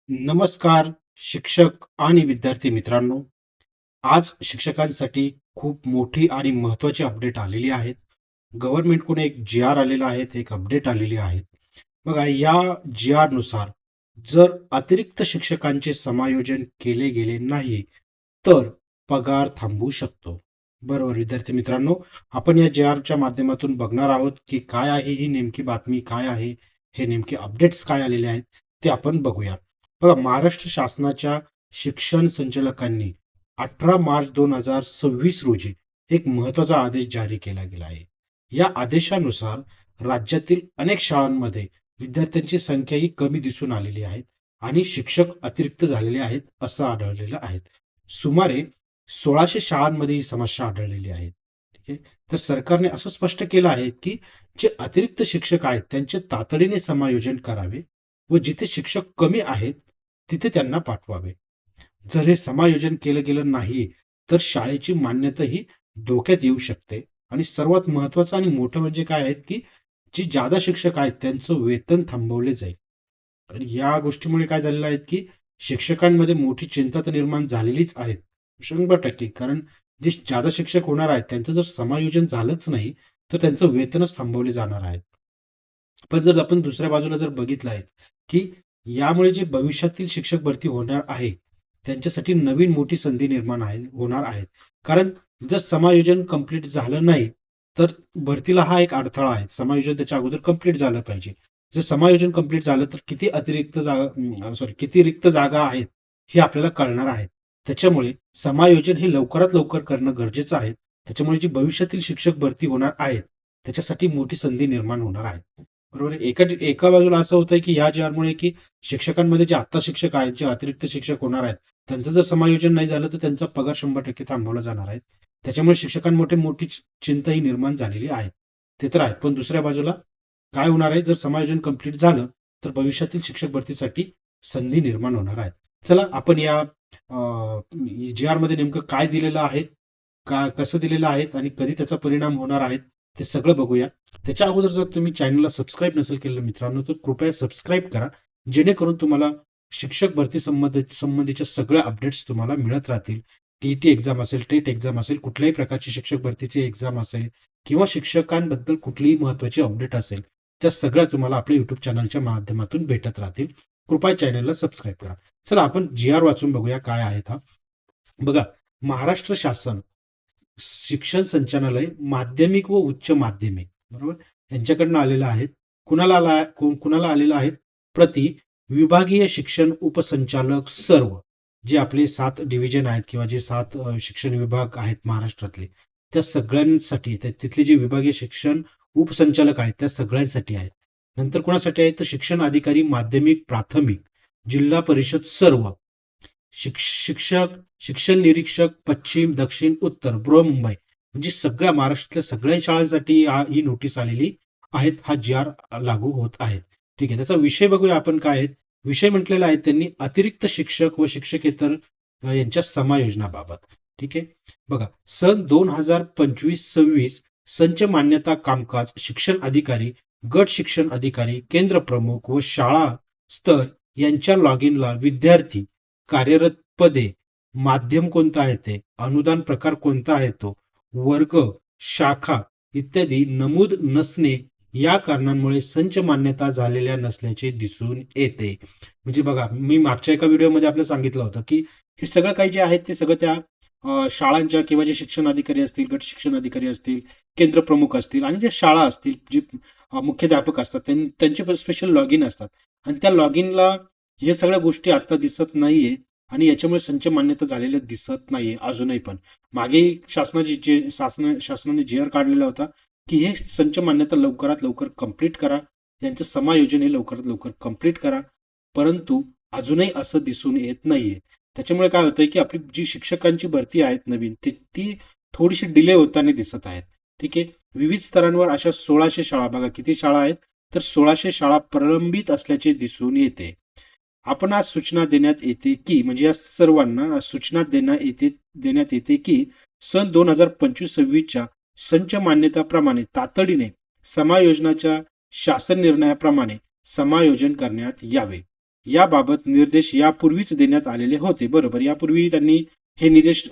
नमस्कार शिक्षक आणि विद्यार्थी मित्रांनो. आज शिक्षकांसाठी खूप मोठी आणि महत्त्वाची अपडेट आलेली आहेत. गव्हर्नमेंटकडून एक जी-आर आलेला आहे, एक अपडेट आलेली आहे. बघा या जी-आर नुसार जर अतिरिक्त शिक्षकांचे समायोजन केले गेले नाही, तर पगार थांबू शकतो. बरोबर विद्यार्थी मित्रांनो, आपण या जी-आरच्या माध्यमातून बघणार आहोत की काय आहे ही नेमकी बातमी, काय आहे हे नेमके अपडेट्स काय आलेले आहेत ते आपण बघूया. बघा महाराष्ट्र शासनाच्या शिक्षण संचालकांनी 18 मार्च 2026 रोजी एक महत्वाचा आदेश जारी केला गेला आहे. या आदेशानुसार राज्यातील अनेक शाळांमध्ये विद्यार्थ्यांची संख्या ही कमी दिसून आलेली आहे आणि शिक्षक अतिरिक्त झालेले आहेत असं आढळलेलं आहे. सुमारे 1600 शाळांमध्ये ही समस्या आढळलेली आहे. ठीक आहे. तर सरकारने असं स्पष्ट केलं आहे की जे अतिरिक्त शिक्षक आहेत त्यांचे तातडीने समायोजन करावे व जिथे शिक्षक कमी आहेत तिथे त्यांना पाठवावे. जर हे समायोजन केलं गेलं नाही तर शाळेची मान्यता ही धोक्यात येऊ शकते. आणि सर्वात महत्वाचं आणि मोठं म्हणजे काय आहे की जे जादा शिक्षक आहेत त्यांचं वेतन थांबवले जाईल. आणि या गोष्टीमुळे काय झालेलं आहे की शिक्षकांमध्ये मोठी चिंता तर निर्माण झालेलीच आहे 100%. कारण जे जादा शिक्षक होणार आहेत त्यांचं जर समायोजन झालंच नाही तर त्यांचं वेतनच थांबवले जाणार आहे. पण जर आपण दुसऱ्या बाजूला जर बघितलं आहे की यामुळे जे भविष्यातील शिक्षक भरती होणार आहे त्यांच्यासाठी नवीन मोठी संधी निर्माण होणार आहेत. कारण जर समायोजन कंप्लीट झालं नाही तर भरतीला हा एक अडथळा आहे. समायोजन त्याच्या अगोदर कंप्लीट झालं पाहिजे. जर समायोजन कंप्लीट झालं तर किती रिक्त जागा आहेत हे आपल्याला कळणार आहे. त्याच्यामुळे समायोजन हे लवकरात लवकर करणं गरजेचं आहे. त्याच्यामुळे जी भविष्यातील शिक्षक भरती होणार आहेत त्याच्यासाठी मोठी संधी निर्माण होणार आहे. बरोबर आहे. एका बाजूला असं होतंय की या जी-आरमुळे की शिक्षकांमध्ये जे आत्ता शिक्षक आहेत, जे अतिरिक्त शिक्षक होणार आहेत, त्यांचं जर समायोजन नाही झालं तर त्यांचा पगार 100% थांबवला जाणार आहे. त्याच्यामुळे शिक्षकांमध्ये मोठी चिंता ही निर्माण झालेली आहे. ते तर आहे. पण दुसऱ्या बाजूला काय होणार आहे, जर समायोजन कंप्लीट झालं तर भविष्यातील शिक्षक भरतीसाठी संधी निर्माण होणार आहे. चला आपण या जी-आर मध्ये नेमकं काय दिलेलं आहे, कसं दिलेलं आहे आणि कधी त्याचा परिणाम होणार आहे ते सगळं बघूया. त्याच्या अगोदर जर तुम्ही चॅनलला सबस्क्राईब नसेल केलं मित्रांनो तर कृपया सबस्क्राईब करा, जेणेकरून तुम्हाला शिक्षक भरती संबंधीच्या सगळ्या अपडेट्स तुम्हाला मिळत राहतील. टीईटी एक्झाम असेल, टेट एक्झाम असेल, कुठल्याही प्रकारची शिक्षक भरतीची एक्झाम असेल किंवा शिक्षकांबद्दल कुठलीही महत्वाची अपडेट असेल त्या सगळ्या तुम्हाला आपल्या युट्यूब चॅनलच्या माध्यमातून भेटत राहतील. कृपया चॅनलला सबस्क्राईब करा. चला आपण जी-आर वाचून बघूया काय आहे हा. बघा महाराष्ट्र शासन शिक्षण संचालनालय माध्यमिक व उच्च माध्यमिक बरोबर यांच्याकडनं आलेलं आहेत. कुणाला आलेलं आहेत? प्रति विभागीय शिक्षण उपसंचालक सर्व जे आपले 7 डिव्हिजन आहेत किंवा जे 7 शिक्षण विभाग आहेत महाराष्ट्रातले त्या सगळ्यांसाठी तिथले जे विभागीय शिक्षण उपसंचालक आहेत त्या सगळ्यांसाठी आहेत. नंतर कोणासाठी आहे तर शिक्षण अधिकारी माध्यमिक प्राथमिक जिल्हा परिषद सर्व शिक्षक शिक्षण निरीक्षक पश्चिम दक्षिण उत्तर बृहन्मुंबई म्हणजे सगळ्या महाराष्ट्रातल्या सगळ्या शाळांसाठी ही नोटीस आलेली आहेत. हा जी-आर लागू होत आहे. ठीक आहे. त्याचा विषय बघूया आपण काय आहेत. विषय म्हटलेला आहे त्यांनी अतिरिक्त शिक्षक व शिक्षकेतर यांच्या समायोजनाबाबत. ठीक आहे. बघा सन 2025-26 संच मान्यता कामकाज शिक्षण अधिकारी गट शिक्षण अधिकारी केंद्र प्रमुख व शाळा स्तर यांच्या लॉग इनला विद्यार्थी कार्यरत पदे माध्यम कोणतं आहे ते अनुदान प्रकार कोणता आहे तो वर्ग शाखा इत्यादी नमूद नसणे या कारणांमुळे संच मान्यता झालेल्या नसल्याचे दिसून येते. म्हणजे बघा मी मागच्या एका व्हिडिओमध्ये आपल्याला सांगितलं होतं की हे सगळं काही जे आहे ते सगळं त्या शाळांच्या किंवा जे शिक्षण अधिकारी असतील गट शिक्षण अधिकारी असतील केंद्र प्रमुख असतील आणि जे शाळा असतील जे मुख्याध्यापक असतात त्यांचे स्पेशल लॉग इन असतात आणि त्या लॉग इनला हे सगळ्या गोष्टी आता दिसत नाहीये आणि याच्यामुळे संच मान्यता झालेल्या दिसत नाहीये अजूनही. पण मागे शासनाने जी-आर काढलेला होता की हे संच मान्यता लवकरात लवकर कंप्लीट करा, यांचं समायोजन हे लवकरात लवकर कंप्लीट करा. परंतु अजूनही असं दिसून येत नाहीये. त्याच्यामुळे काय होतंय की आपली जी शिक्षकांची भरती आहेत नवीन ती थोडीशी डिले होताना दिसत आहेत. ठीक आहे. विविध स्तरांवर अशा 1600 शाळा बघा किती शाळा आहेत तर 1600 शाळा प्रलंबित असल्याचे दिसून येते. आपण आज सूचना देण्यात येते की म्हणजे या सर्वांना सूचना देण्यात येते की सन 2025-26च्या संच मान्यताप्रमाणे तातडीने समायोजनाच्या शासन निर्णयाप्रमाणे समायोजन करण्यात यावे. याबाबत निर्देश यापूर्वीच देण्यात आलेले होते. बरोबर, यापूर्वी त्यांनी हे निर्देश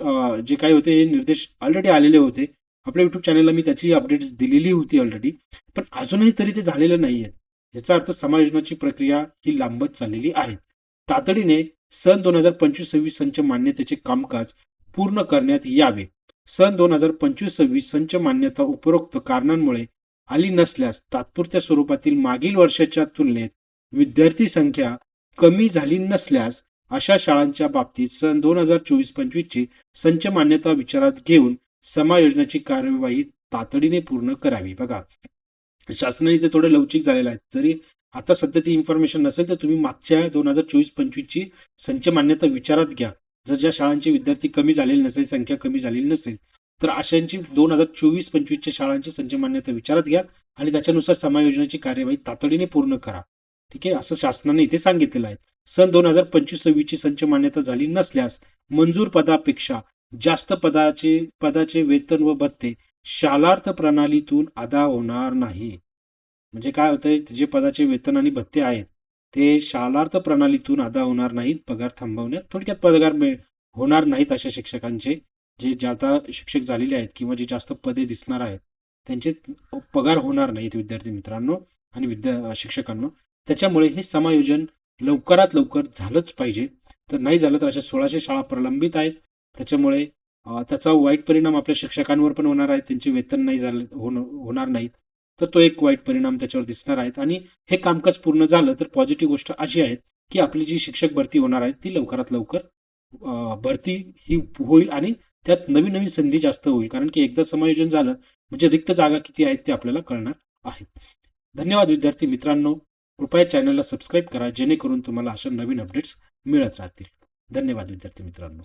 जे काही होते हे निर्देश ऑलरेडी आलेले होते. आपल्या युट्यूब चॅनलला मी त्याची अपडेट्स दिलेली होती ऑलरेडी, पण अजूनही तरी ते झालेलं नाहीये. याचा अर्थ समायोजनाची प्रक्रिया ही लांबत चाललेली आहे. तातडीने सन 2025-26 संच मान्यतेचे कामकाज पूर्ण करण्यात यावे. सन 2025-26 संच मान्यता उपरोक्त कारणांमुळे आली नसल्यास तात्पुरत्या स्वरूपातील मागील वर्षाच्या तुलनेत विद्यार्थी संख्या कमी झाली नसल्यास अशा शाळांच्या बाबतीत सन 2024-25 ची संच मान्यता विचारात घेऊन समायोजनाची कार्यवाही तातडीने पूर्ण करावी. बघा, शासनाने ते थोडे लवचिक झालेलं आहे. जरी आता सध्या ती इन्फॉर्मेशन नसेल तर तुम्ही मागच्या 2024-25 ची संच मान्यता विचारात घ्या. जर ज्या शाळांचे विद्यार्थी कमी झालेले नसेल, संख्या कमी झालेली नसेल, तर अशांची 2024-25 च्या शाळांची संच मान्यता विचारात घ्या आणि त्याच्यानुसार समायोजनाची कार्यवाही तातडीने पूर्ण करा. ठीक आहे, असं शासनाने इथे सांगितलेलं आहे. सन 2025-26 ची संच मान्यता झाली नसल्यास मंजूर पदापेक्षा जास्त पदाचे वेतन व भत्ते शालार्थ प्रणालीतून अदा होणार नाही. म्हणजे काय होतंय, जे पदाचे वेतन आणि भत्ते आहेत ते शालार्थ प्रणालीतून अदा होणार नाहीत. पगार थांबवण्यात थोडक्यात पगार होणार नाहीत अशा शिक्षकांचे, जे आता शिक्षक झालेले आहेत किंवा जे जास्त पदे दिसणार आहेत त्यांचे पगार होणार नाहीत विद्यार्थी मित्रांनो आणि शिक्षकांनो. त्याच्यामुळे हे समायोजन लवकरात लवकर झालंच पाहिजे. तर नाही झालं तर अशा 1600 शाळा प्रलंबित आहेत. त्याच्यामुळे त्याचा वाईट परिणाम आपल्या शिक्षकांवर पण होणार आहे. त्यांचे वेतन नाही झालं होणार नाहीत, तर तो एक वाईट परिणाम त्याच्यावर दिसणार आहेत. आणि हे कामकाज पूर्ण झालं तर पॉझिटिव्ह गोष्ट अशी आहे की आपली जी शिक्षक भरती होणार आहे ती लवकरात लवकर भरती ही होईल आणि त्यात नवीन नवीन संधी जास्त होईल. कारण की एकदा समायोजन झालं म्हणजे रिक्त जागा किती आहेत ते आपल्याला कळणार आहे. धन्यवाद विद्यार्थी मित्रांनो. कृपया चॅनलला सबस्क्राईब करा जेणेकरून तुम्हाला अशा नवीन अपडेट्स मिळत राहतील. धन्यवाद विद्यार्थी मित्रांनो.